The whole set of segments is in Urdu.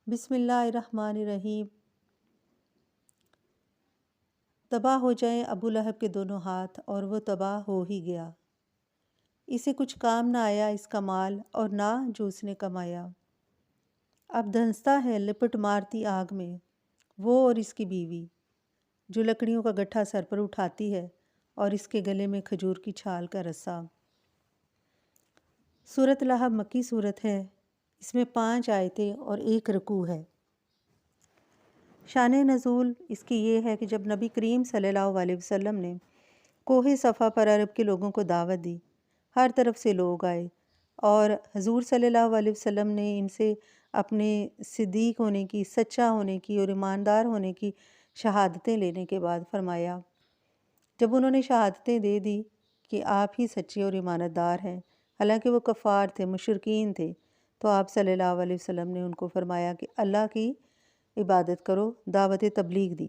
بسم اللہ الرحمن الرحیم۔ تباہ ہو جائیں ابو لہب کے دونوں ہاتھ، اور وہ تباہ ہو ہی گیا۔ اسے کچھ کام نہ آیا اس کا مال، اور نہ جو اس نے کمایا۔ اب دھنستا ہے لپٹ مارتی آگ میں، وہ اور اس کی بیوی، جو لکڑیوں کا گٹھا سر پر اٹھاتی ہے اور اس کے گلے میں کھجور کی چھال کا رسا۔ سورۃ لہب مکی سورت ہے۔ اس میں 5 آیتیں اور 1 رکوع ہے۔ شان نزول اس کی یہ ہے کہ جب نبی کریم صلی اللہ علیہ وسلم نے کوہ صفا پر عرب کے لوگوں کو دعوت دی، ہر طرف سے لوگ آئے، اور حضور صلی اللہ علیہ وسلم نے ان سے اپنے صدیق ہونے کی، سچا ہونے کی اور ایماندار ہونے کی شہادتیں لینے کے بعد فرمایا، جب انہوں نے شہادتیں دے دی کہ آپ ہی سچے اور ایمانت دار ہیں، حالانکہ وہ کفار تھے، مشرکین تھے، تو آپ صلی اللہ علیہ وسلم نے ان کو فرمایا کہ اللہ کی عبادت کرو، دعوت تبلیغ دی۔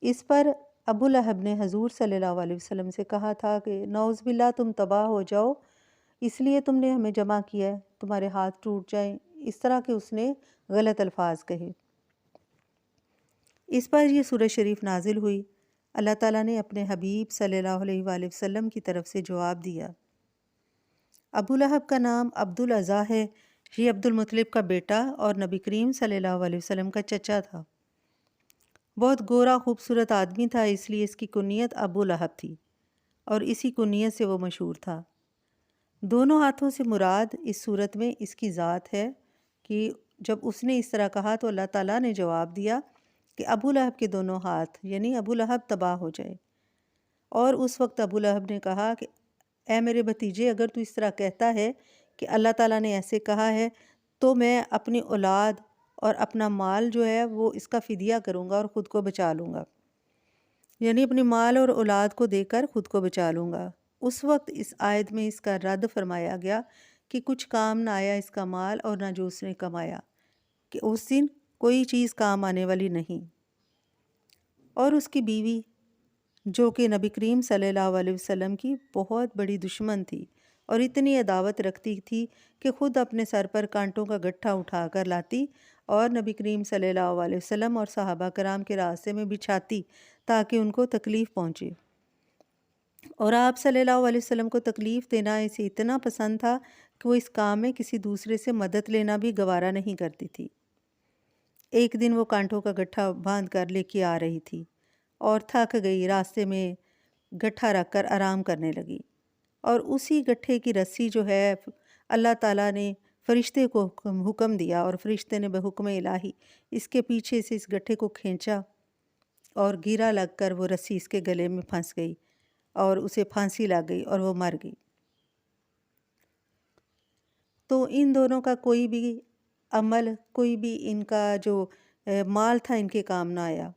اس پر ابو لہب نے حضور صلی اللہ علیہ وسلم سے کہا تھا کہ نعوذ باللہ تم تباہ ہو جاؤ، اس لیے تم نے ہمیں جمع کیا ہے، تمہارے ہاتھ ٹوٹ جائیں، اس طرح کے اس نے غلط الفاظ کہے۔ اس پر یہ سورہ شریف نازل ہوئی۔ اللہ تعالیٰ نے اپنے حبیب صلی اللہ علیہ وآلہ وسلم کی طرف سے جواب دیا۔ ابو لہب کا نام عبد العزیٰ ہے۔ یہ عبد المطلب کا بیٹا اور نبی کریم صلی اللہ علیہ وسلم کا چچا تھا۔ بہت گورا خوبصورت آدمی تھا، اس لیے اس کی کنیت ابو لہب تھی، اور اسی کنیت سے وہ مشہور تھا۔ دونوں ہاتھوں سے مراد اس صورت میں اس کی ذات ہے کہ جب اس نے اس طرح کہا تو اللہ تعالیٰ نے جواب دیا کہ ابو لہب کے دونوں ہاتھ، یعنی ابو لہب تباہ ہو جائے۔ اور اس وقت ابو لہب نے کہا کہ اے میرے بھتیجے، اگر تو اس طرح کہتا ہے کہ اللہ تعالیٰ نے ایسے کہا ہے، تو میں اپنی اولاد اور اپنا مال جو ہے وہ اس کا فدیہ کروں گا اور خود کو بچا لوں گا، یعنی اپنی مال اور اولاد کو دے کر خود کو بچا لوں گا۔ اس وقت اس آیت میں اس کا رد فرمایا گیا کہ کچھ کام نہ آیا اس کا مال اور نہ جو اس نے کمایا، کہ اس دن کوئی چیز کام آنے والی نہیں۔ اور اس کی بیوی، جو کہ نبی کریم صلی اللہ علیہ وسلم کی بہت بڑی دشمن تھی اور اتنی عداوت رکھتی تھی کہ خود اپنے سر پر کانٹوں کا گٹھا اٹھا کر لاتی اور نبی کریم صلی اللہ علیہ وسلم اور صحابہ کرام کے راستے میں بچھاتی تاکہ ان کو تکلیف پہنچے۔ اور آپ صلی اللہ علیہ وسلم کو تکلیف دینا اسے اتنا پسند تھا کہ وہ اس کام میں کسی دوسرے سے مدد لینا بھی گوارا نہیں کرتی تھی۔ ایک دن وہ کانٹوں کا گٹھا باندھ کر لے کے آ رہی تھی اور تھک گئی، راستے میں گٹھا رکھ کر آرام کرنے لگی، اور اسی گٹھے کی رسی جو ہے اللہ تعالیٰ نے فرشتے کو حکم دیا، اور فرشتے نے بحکم الہی اس کے پیچھے سے اس گٹھے کو کھینچا اور گیرا لگ کر وہ رسی اس کے گلے میں پھنس گئی اور اسے پھانسی لگ گئی اور وہ مر گئی۔ تو ان دونوں کا کوئی بھی عمل، کوئی بھی ان کا جو مال تھا ان کے کام نہ آیا۔